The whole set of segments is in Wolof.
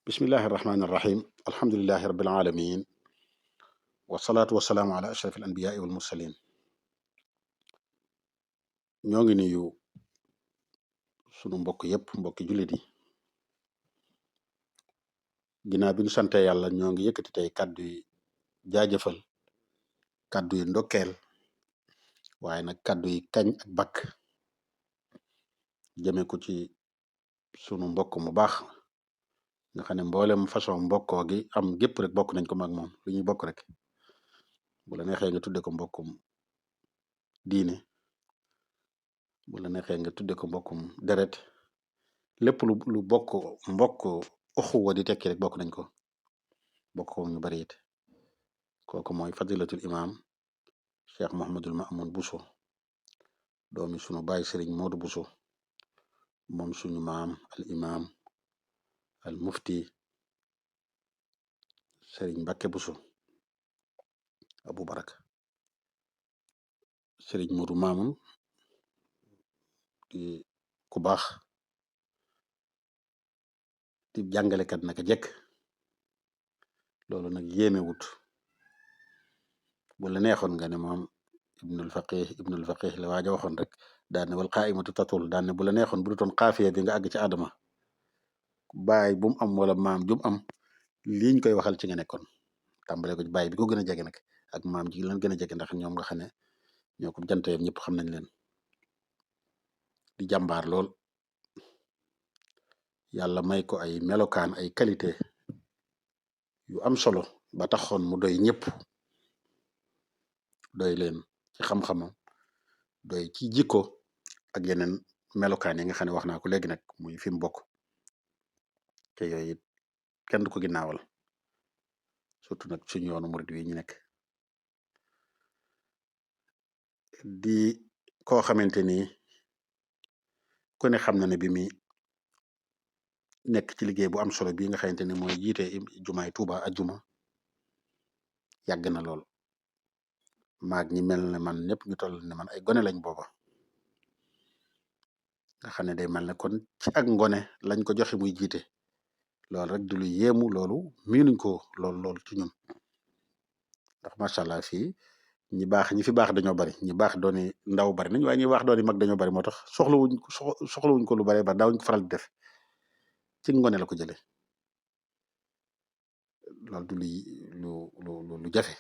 bismillahi irrahmani irrahim alhamdulilahi rabbil alamin wasalaatu wasalaamu ala ashraf al anbiyaai wal mursalin ñoo ngi nuyu sunu mbokk yépp mbokki jullit yi ginnaaw bi ñu sante yàlla ñoo ngi yëkkati tey kàddu yi jaajëfal kàddu yi ndokkeel waaye nag kàddu yi kañ ak bakk jëme ko ci sunu mbokk mu baax nga xam ne mboolem façon mbokkoo gi am gépp rek bokk nañ ko mag moom lu ñuy bokk rek bu la neexee nga tudde ko mbokkum diine bu la neexee nga tudde ko mbokkum deret lépp lu bokk mbokk uxuwa di tekki rek bokk nañ ko bokk ko ñu bari it kooku mooy fadilatul imam cheikh Mouhamadul Mamoun Bousso doomi sunu baay sëriñ Modou Bousso moom suñu maam al imam al mufti sëriñ Mbacke Bousso Abou Baraka sëriñ Modou Mamoun di ku baax di jàngalekat naka jekk loolu nag yéeme wut bu la neexoon nga ne moom ibnul faqih la waaja waxoon rek daan ne wal qaimatu tatul daan ne bu la neexoon bu dutoon xaafiya bi nga àgg ci Adama baay bu mu am wala maam jum am liñ koy waxal ci nga nekkoon tàmbale ko ci baay bi ko gën a jege nag ak maam ji lan gën a jege ndax ñoom nga xam ne ñoo ko janteem ñëpp xam nañ leen di jàmbaar lool yàlla may ko ay melokaan ay qualité yu am solo ba taxoon mu doy ñëpp doy leen ci xam-xamam doy ci jikko ak yeneen melokaan yi nga xam ne wax naa ko léegi nag muy fi mu bokk te yooyu it kenn du ko ginnaawal surtout nag suñu yoonu murid wi ñu nekk di koo xamante ni ku ne xam na ne bi mi nekk ci liggéey bu am solo bii nga xamante ni mooy jiite jumaay Tuuba ajjuma yàgg na lool maag ñi mel ne man ñëpp ñu toll ne man ay gone lañ booba nga xam ne day mel ne kon ci ak ngone lañ ko joxe muy jiite loolu rek di lu yéemu loolu miinuñ ko lool ci ñun ndax macha allah fii ñi baax ñi fi baax dañoo bari ñi baax dooni ndaw bari nañ waaye ñi baax dooni mag dañoo bari moo tax soxlawuñ ko lu bari ba daawuñ ko faral di def ci ngone la ko jëlee loolu du lu jafe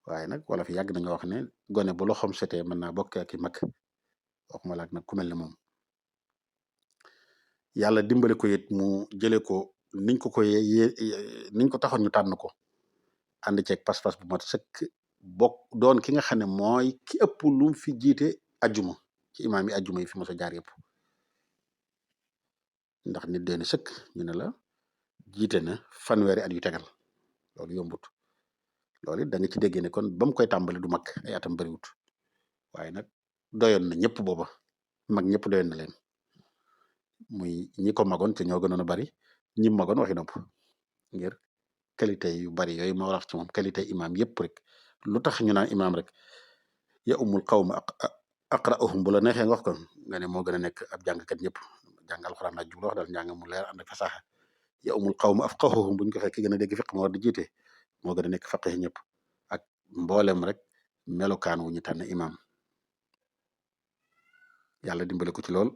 waaye nag wala fi yàgg nañoo wax ne gone bu loxoom setee mën naa bokk ak i mag waxuma laak nag ku mel ne moom yàlla dimbale ko it mu jëlee ko niñ ko niñ ko taxoon ñu tànn ko ànd ceeg pas-pas bu mat sëkk bokk doon ki nga xam ne mooy ki ëpp lu fi jiite ajjuma ci imaam yi ajjuma yi fi mos a jaar yëpp ndax nit doon sëkk ñu ne la jiite na fanweeri at yu tegal loolu yombut loolu it da nga ci déggee ne kon ba mu koy tàmbali du mag ay atam bariwut waaye nag doyoon na ñëpp booba mag ñëpp doyoon na leen muy ñi ko magoon te ñoo gënoon a bari ñi magoon waxi nopp ngir qualité yu bari yooyu ma wax ci moom qualité imaam yëpp rek lu tax ñu naan imaam rek ya umul qawma aqra'uhum bu la neexee nga wax ko nga ne moo gën a nekk ab jàngkat ñëpp jàng alxuraan laaj jublu wax daal njàng mu leer ànd ak fasaaxa ya umul qawma afqahuhum buñ ko fekk gën a dégg fiq ma war di jiite moo gën a nekk faqih ñëpp ak mboolem rek melokaan wu ñu tànn imaam yàlla dimbale ko ci lool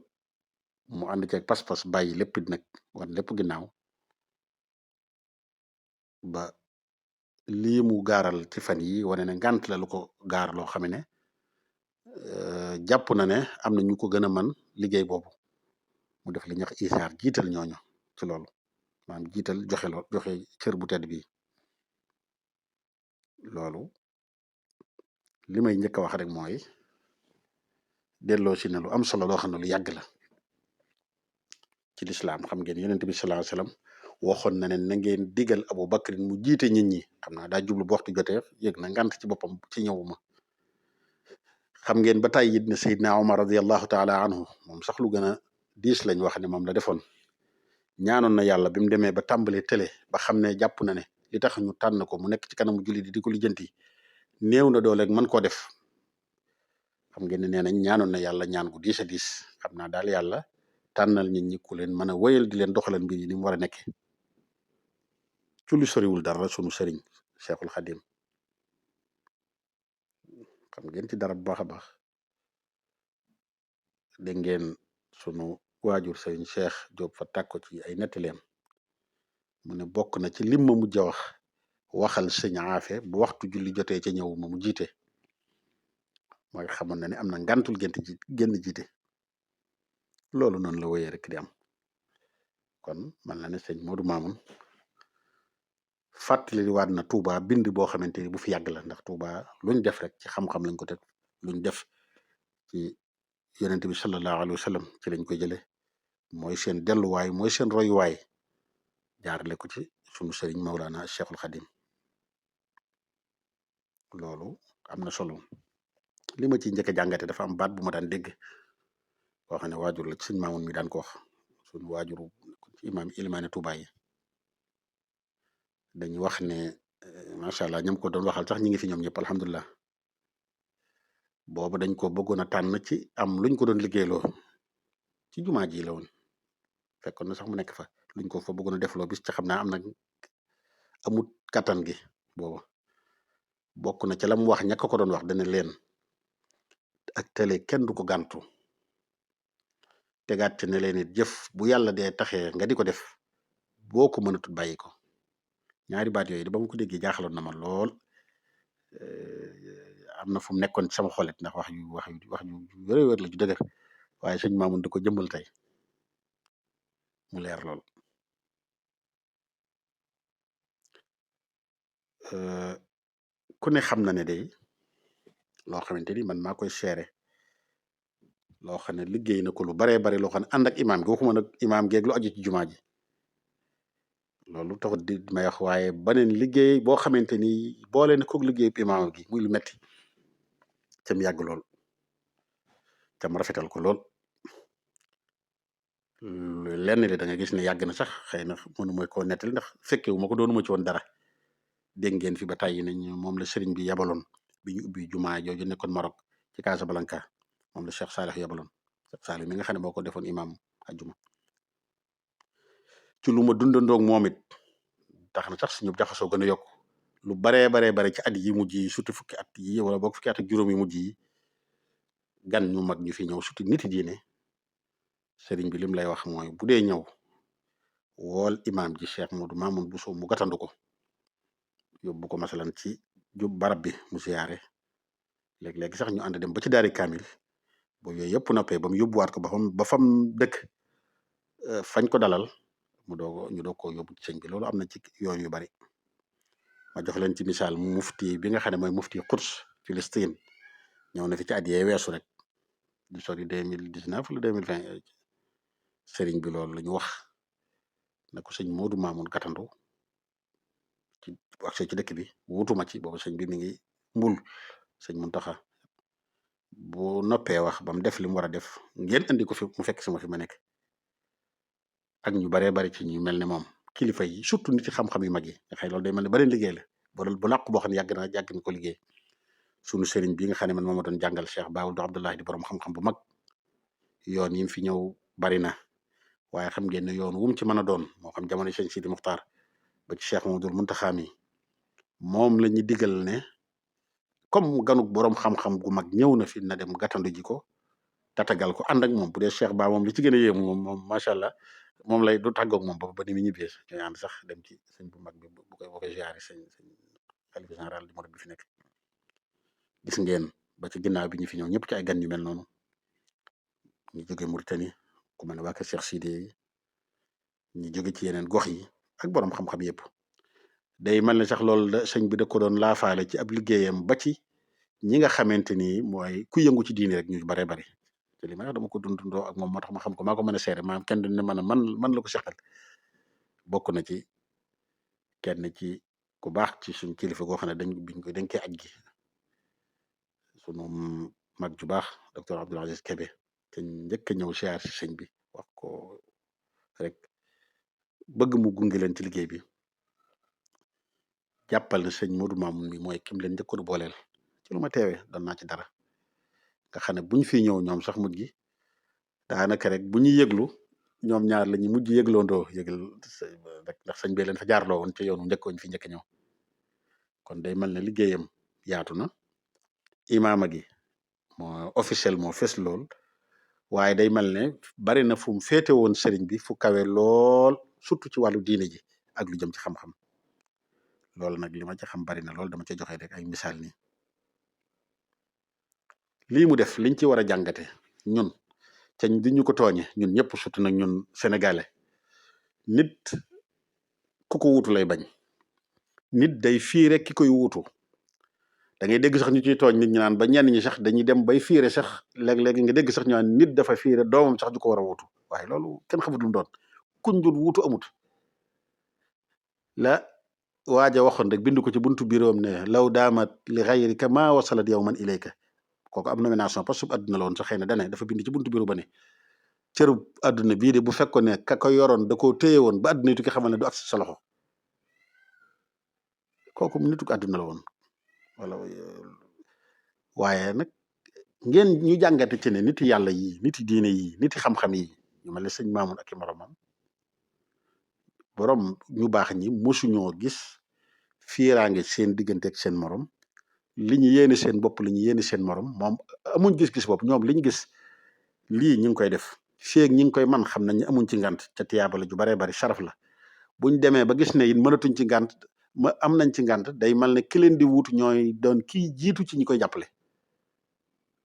mu ànd ceeg pas-pas bàyyi lépp nag wan lépp ginnaaw ba lii mu gaaral ci fan yi wane ne ngànt la lu ko gaar loo xam ne jàpp na ne am na ñu ko gën a man liggéey boobu mu def li ñuy wax isaar jiital ñooñu ci loolu maanaam jiital joxe cër bu tedd bi loolu li may njëkk a wax rek mooy delloo si ne lu am solo loo xam ne lu yàgg la ci lislaam xam ngeen yonent bi sallallahu alayhi wasallam waxoon na ne na ngeen digal Abu Bakr mu jiite nit ñi xam naa daa jublu bu waxtu jotee yëg na ngant ci boppam ci ñëwuma xam ngeen ba tey it ne Seydina Omar radiyallahu taala anhu moom sax lu gën a diis lañ wax ne moom la defoon ñaanoon na yàlla bi mu demee ba tàmbalee télé ba xam ne jàpp na ne li tax ñu tànn ko mu nekk ci kanamu jullit di ko lijjanti néew na dooleeg mën koo def xam ngeen ne nee nañ ñaanoon na yàlla ñaan gu diis a diis xam naa daal yàlla tànnal nit ñi ku leen mën a wéyal di leen doxalal mbir yi ni mu war a nekke ci lu soriwul dara sunu sëriñ Cheikhul Khadim xam ngeen ci dara bu baax a baax dégg ngeen sunu waajur sëriñ Cheikh Diop fa tàkko ci ay nettaleem mu ne bokk na ci lim ma mujj a waxal sëñ Aafe bu waxtu julli jotee ca ñëw ma mu jiite mooy xamoon na ne am na ngantul génn jiite loolu noonu la wéyee rek di am kon man la ne sëñ Modou Mamoun fàttali waat na Touba bind boo xamante ni bu fi yàgg la ndax Touba luñ def rek ci xam-xam lañ ko teg luñ def ci yonent bi sallallahu alayhi wa sallam ci lañ koy jële mooy seen delluwaay mooy seen royuwaay jaarale ko ci sunu sëriñ Maulana Cheikhul Khadim loolu am na solo li ma ci njëkk a jàngate dafa am baat bu ma daan dégg boo xam ne waajur la ci sëñ Mamoun mi daan ko wax sunu waajuru ci imaam ilimaane Touba yi dañuy wax ne macha allah ñoom ko doon waxal sax ñi ngi fi ñoom ñëpp alhamdulilah boobu dañ ko bëggoon a tànn ci am luñ ko doon liggéeyloo ci jumaa ji la woon fekkoon na sax mu nekk fa luñ ko fa bëggoon a defloo bis ci xam naa am na amut kattan gi boobu bokk na ca la mu wax ñàkk ko doon wax dana leen ak télé kenn du ko gàntu tegaat ne leen it jëf bu yàlla dee taxee nga di ko def boo ko mënatut bàyyi ko ñaari baat yooyu ba ma ko déggee jaaxaloon na ma lool am na fu mu nekkoon sama xolet ndax wax yu wér la ju dëgër waaye sëñ Mamoun di ko jëmbal tey mu leer lool ku ne xam na ne day loo xamante ni man maa koy seere loo xam ne liggéey na ko lu baree bari loo xam ne ànd ak imaam gi waxuma nag imaam geeg lu aju ci jumaa ji loolu taxut di may wax waaye beneen liggéey boo xamante ni boole na koog liggéey imaam gi muy lu metti cam yàgg lool cam rafetal ko lool lenn li da nga gis ne yàgg na sax xëy na mënu ma koo nettali ndax fekkewu ma ko doonu ma ci woon dara dégg ngeen fi ba tàyyi nañ moom la sëriñ bi yabaloon bi ñu ubbi jumaa jooju nekkoon Maroc ci Casablanca moom la Cheikh Salih yabaloon Cheikh Salih mi nga xam ne moo ko defoon imaam ajjuma ci lu ma dundandoog moom it tax na sax suñu jaxasoo gën a yokk lu baree ci at yi mujj yi surtout fukki at yi wala boog fukki at ak juróom yi mujj yi gan ñu mag ñu fi ñëw surtout nit yi diine sëriñ bi lim lay wax mooy bu dee ñëw wool imaam ji Cheikh Modou Mamoun Bousso mu gàttandu ko yóbbu ko masalan ci jub barab bi mu siyaare léeg-léegi sax ñu ànd dem ba ci daari kaamil bo yooyu yëpp noppee ba mu yóbbuwaat ko ba fam dëkk fañ ko dalal ñu doog koo yóbbu ci sëñ bi loolu am na ci yoon yu bari ma jox leen ci misaal mufti bi nga xam ne mooy mufti Quds Filistin ñëw na fi ci at yee weesu rek di sori 2019 wala 2020 sëriñ bi loolu la ñu wax na ko sëñ Modou Mamoun gàttandu ci accès ci dëkk bi wutuma ci boobu sëñ bi mi ngi mbul sëñ Muntaxa bu noppee wax ba mu def li mu war a def ngeen andi ko fi mu fekk si ma fi ma nekk ak ñu baree bari ci ñu mel ne moom kilifa yi surtout nit ci xam-xam yu mag yi nga xam ne loolu day mel ne beneen liggéey la bu làqu boo xam ne yàgg na ko liggéey sunu sëriñ bi nga xam ne man moo ma doon jàngal Cheikh Baawul Abdullahi di borom xam-xam bu mag yoon yi fi ñëw bari na waaye xam ngeen ne yoon wu mu ci mën a doon moo xam jamono sëñ Sidi Muxtaar ba ci Cheikh Mamadul Muntaxa mi moom la ñu digal ne comme ganuk borom xam-xam gu mag ñëw na fi na dem gàttandu ji ko tatagal ko ànd ak moom bu dee Cheikh Ba moom li ci gën a yéemu moom macha allah moom lay du tàggoog moom ba ni mu ñibbee ñooy ànd sax dem ci sëñ bu mag bi bu koy ziare sëñ xalifa général di murid bi fi nekk gis ngeen ba ci ginnaaw bi ñu fi ñëw ñëpp ci ay gan yu mel noonu ñu jóge Mauritanie ku mel ne waa kër Cheikh Sidé yi ñu jóge ci yeneen gox yi ak borom xam-xam yëpp day mel ne sax loolu da sëñ bi da ko doon laafaale ci ab liggéeyam ba ci ñi nga xamante ni mooy ku yëngu ci diini rek ñu baree bari te li may wax dama ko dundundoo ak moom moo tax ma xam ko maa ko mën a seere maanaam kenn du ne man la ko seqal bokk na ci kenn ci ku baax ci suñ kilifa goo xam ne dañ koy aj gi sunu mag ju baax docteur Abdoul Aziz Kébé te njëkk a ñëw siyaar si sëñ bi wax ko rek bëgg mu gunge leen ci liggéey bi jàppal na sëñ Modou Mamoun mi mooy kim leen njëkkoon booleel ci lu ma teewee doon naa ci dara nga xam ne buñ fi ñëw ñoom sax mujj gi daanaka rek bu ñuy yëglu ñoom ñaar la ñu mujj yëgloondoo yëgal rek ndax sëñ bi leen fa jaarloo woon ca yoonu njëkkoon fi njëkk ñëw kon day mel ne liggéeyam yaatu na imaama gi moo officiel moo fës lool waaye day mel ne bari na fu mu féete woon sëriñ bi fu kawe lool surtout ci wàllu diine ji ak lu jëm ci xam-xam loolu nag li ma ci xam bari na lool dama ca joxe rek ay misaal nii lii mu def liñ ci war a jàngate ñun te di ñu ko tooñe ñun ñëpp surtout nag ñun sénégalais nit ku ko wuutu lay bañ nit day fiire ki koy wuutu da ngay dégg sax ñu ciy tooñ nit ñi naan ba ñenn ñi sax dañuy dem bay fiire sax léeg-léeg nga dégg sax ñu naan nit dafa fiire doomam sax du ko war a wuutu waaye loolu kenn xamut lu mu doon kuñ dul wuutu amut la waaja waxoon rek bind ko ci buntu biroom ne law daamat li xayrika maa wasalat yow man ilayka kooku am nomination parce que àdduna la woon sax xëy na dane dafa bind ci buntu biro ba ne cëru àdduna bii de bu fekkoon ne ka ko yoroon da koo téye woon ba àdduna tukki xamal ne du agsi sa loxo kooku nitu àdduna la woon wala waaye nag ngeen ñu jàngate ci ne niti yàlla yi niti diine yi niti xam-xam yi ñu mel ne sëñ Maamun ak i moromam borom ñu baax ñi mosuñoo gis fiiraange seen diggante ak seen morom li ñu yéene seen bopp li ñu yéene seen morom moom amuñ gis-gis bopp ñoom li ñu gis lii ñu ngi koy def feeg ñi ngi koy man xam nañ ne amuñ ci ngant ca tiyaaba la ju baree bari sharaf la buñ demee ba gis ne it mënatuñ ci ngant ma am nañ ci ngant day mel ne ki leen di wuutu ñooy doon kii jiitu ci ñi koy jàppale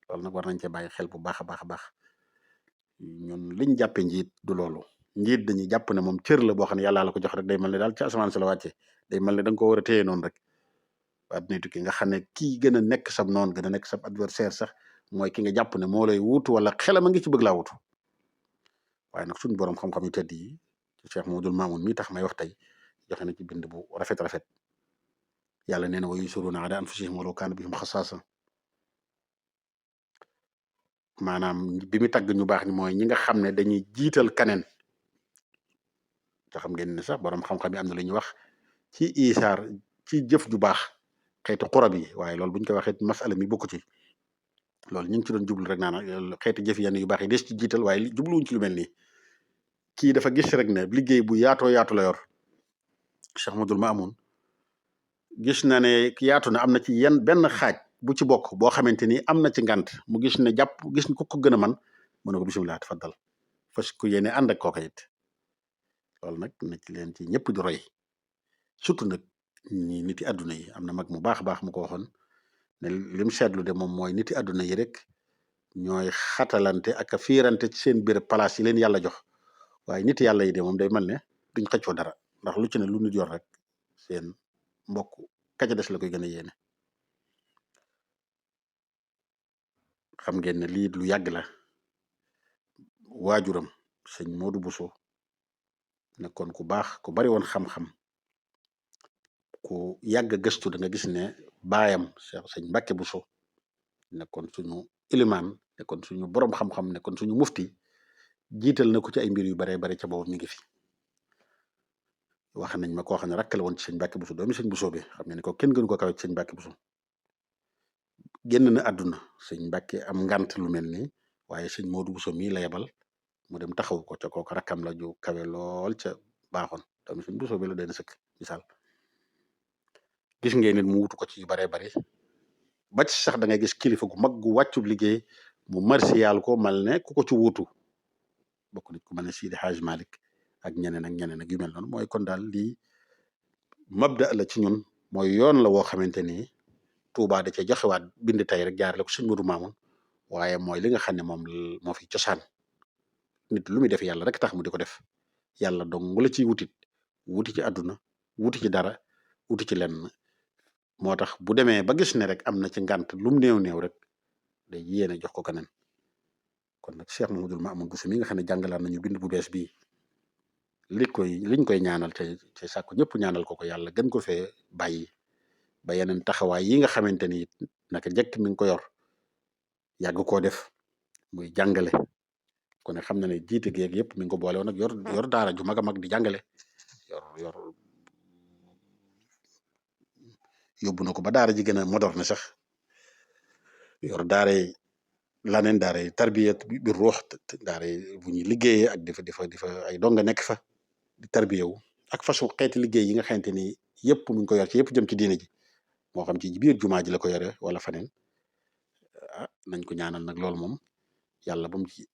loolu nag war nañ cee bàyyi xel bu baax a baax a baax ñun liñ jàppe njiit du loolu njiit dañuy jàpp ne moom cër la boo xam ne yàllaa la ko jox rek day mel ne daal ci asamaan si la wàcce day mel ne da nga ko war a téye noonu rek àdduna tukki nga xam ne kii gën a nekk sab noonu gën a nekk sab adversaire sax mooy ki nga jàpp ne moo lay wuutu wala xelam a ngi ci bëgg laa wuutu waaye nag suñu borom xam-xam yu tedd yi ci Cheikh Mouhamadoul Mamoun mi tax may wax tey joxe na ci bind bu rafet yàlla nee na wa yusiruuna alaa anfusihim walaw kaana bihim xasaasa maanaam bi mu tagg ñu baax ni mooy ñi nga xam ne dañuy jiital kaneen te xam ngeen ne sax borom xam-xam yi am na lu ñuy wax ci isaar ci jëf ju baax xeetu xurab yi waaye loolu bu ñu koy waxee masala mi bokku ci loolu ñu ngi ci doon jublu rek naan xeeti jëf yenn yu baax yi des ci jiital waaye jubluwuñ ci lu mel nii kii dafa gis rek ne liggéey bu yaatoo yaatu la yor Cheikh Mouhamadoul Mamoun gis na ne yaatu na am na ci benn xaaj bu ci bokk boo xamante ni am na ci ngant mu gis ne gis ku ko gën a man mu ne ko bisimilah tafaddal fas ku yéene ànd ak kooka it loolu nag na ci leen ci ñëpp di roy surtout nag ñi niti àdduna yi am na mag mu baax a baax mu ko waxoon ne lim seetlu de moom mooy niti àdduna yi rek ñooy xatalante ak a fiirante ci seen biir place yi leen yàlla jox waaye niti yàlla yi de moom day mel ne duñ xëccoo dara ndax lu ci ne lu nit yor rek seen mbokk kaca des la koy gën a yéene xam ngeen ne lii lu yàgg la waajuram sëñ Modou Bousso nekkoon ku baax ku bari woon xam-xam ku yàgg gëstu da nga gis ne baayam sëñ Mbàkke Bousso nekkoon suñu ilimaan nekkoon suñu borom xam-xam nekkoon suñu mufti jiital na ko ci ay mbir yu baree bare ca boobu mi ngi fi wax nañ ma koo xam ne rakk la woon ci sëñ Mbàkke Bousso doomi sëñ Bousso bi xam ne ko kenn gënu ko kawe ci sëñ Mbàkke Bousso génn na àdduna sëñ Mbàkke am ngant lu mel nii waaye sëñ Modou Bousso mii la yebal mu dem taxaw ko ca kooku rakkam la ju kawe lool ca baaxoon doomi sëñ Bousso bi la doon sëkk misaal gis ngeen nit mu wutu ko ci yu baree bari ba ci sax da ngay gis kilifa gu mag gu wàccub liggéey mu marsiyaal ko mal ne ku ko ci wuutu bokk nit ku mel ne Sidi Hadj Malick ak ñeneen ak yu mel noonu mooy kon daal lii mabda la ci ñun mooy yoon la woo xamante ni Touba da cee joxewaat bind tey rek jaarale ko sëñ Modou Mamoun waaye mooy li nga xam ne moom moo fi cosaan nit lu muy def yàlla rek tax mu di ko def yàlla dong la ciy wuti ci àdduna wuti ci dara wuti ci lenn moo tax bu demee ba gis ne rek am na ci ngant lu mu néew rek day yéene jox ko keneen kon nag Cheikh Mouhamadoul Mamoun Bousso mi nga xam ne jàngalaat nañu bind bu bees bii liñ koy ñaanal te sàkku ñëpp ñaanal ko yàlla gën ko fee bàyyi ba yeneen taxawaay yi nga xamante ni naka njëkk mi ngi ko yor yàgg koo def muy jàngale kon xam na ne jiite geeg yëpp mi ngi ko boole woon nag yor daara ju mag a mag di jàngale yor yóbbu na ko ba daara ji gën a moderne sax yor daara laneen daaray tarbiyat bi ruux daaray bu ñuy liggéeyee ak di fa ay donga nekk fa di tarbiyewu ak façon xeeti liggéey yi nga xamante ni yëpp mu ngi ko yor ci yëpp jëm ci diine ji moo xam ci biir jumaa ji la ko yore wala faneen nañ ko ñaanal nag loolu moom yàlla ba mu ci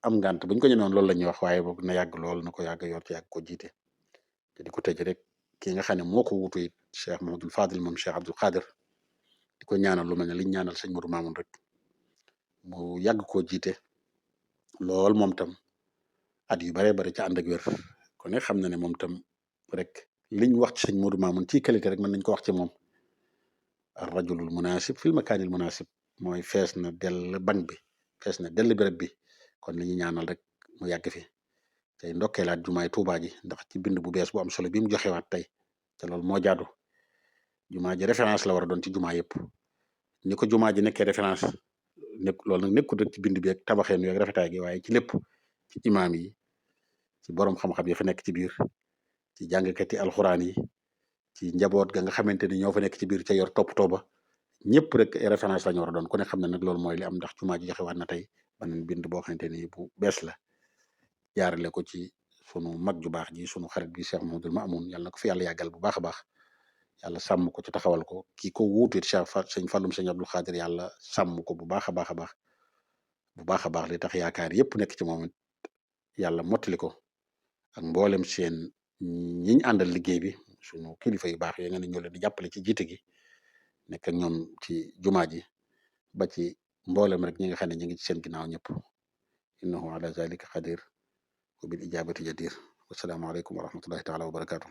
am ngant buñ ko ñënoon loolu la ñuy wax waaye boog na yàgg lool na ko yàgg yor ci yàgg ko jiite te di ko tëj rek ki nga xam ne moo ko wutu it Cheikh Mamadou Fadil moom Cheikh Abdoul Khadir di ko ñaanal lu mel ne liñ ñaanal sëñ Modou Mamoun rek mu yàgg koo jiite lool moom tam at yu baree bari ca ànd ak wér kon ne xam na ne moom tam rek liñ wax ci sëñ Modou Mamoun ci qualité rek mën nañ ko wax ci moom ar rajulul munasib fil makaanil munasib mooy fees na dell bank bi fees na dell béréb bi kon li ñu ñaanal rek mu yàgg fi tey ndokkeelaat jumaay Tuubaa ji ndax ci bind bu bees bu am solo bi mu joxewaat tey te loolu moo jaadu jumaa ji référence la war a doon ci jumaa yëpp ni ko jumaa ji nekkee référence loolu nag nekkul rek ci bind bi ak tabaxeen ak rafetaay gi waaye ci lépp ci imaam yi ci borom xam-xam yi fa nekk ci biir ci jàngkati alxuraan yi ci njaboot ga nga xamante ni ñoo fa nekk ci biir ca yor toppatoo ba ñëpp rek référence la ñu war a doon ku ne xam ne nag loolu mooy li am ndax jumaa ji joxewaat na tey beneen bind boo xamante ni bu bees la jaarale ko ci sunu mag ju baax ji sunu xarit bi Cheikh Mamadou Mamoun yàlla na ko fi yàlla yàggal bu baax a baax yàlla sàmm ko ci taxawal ko kii ko wuutit sëñ Fallum sëñ Abdou Khadir yàlla sàmm ko bu baax a baax a baax bu baax a baax li tax yaakaar yëpp nekk ci moom it yàlla mottali ko ak mboolem seen ñi ñu àndal liggéey bi sunu kilifa yu baax yi nga ne ñoo leen di jàppale ci jiite gi nekk ak ñoom ci jumaa ji ba ci mboolem rek ñi nga xam ne ñu ngi ci seen ginnaaw ñëpp innahu ala zalika qadir wa bil ijabati jadir wasalaamu aleykum wa rahmatullahi taala wa barakatuh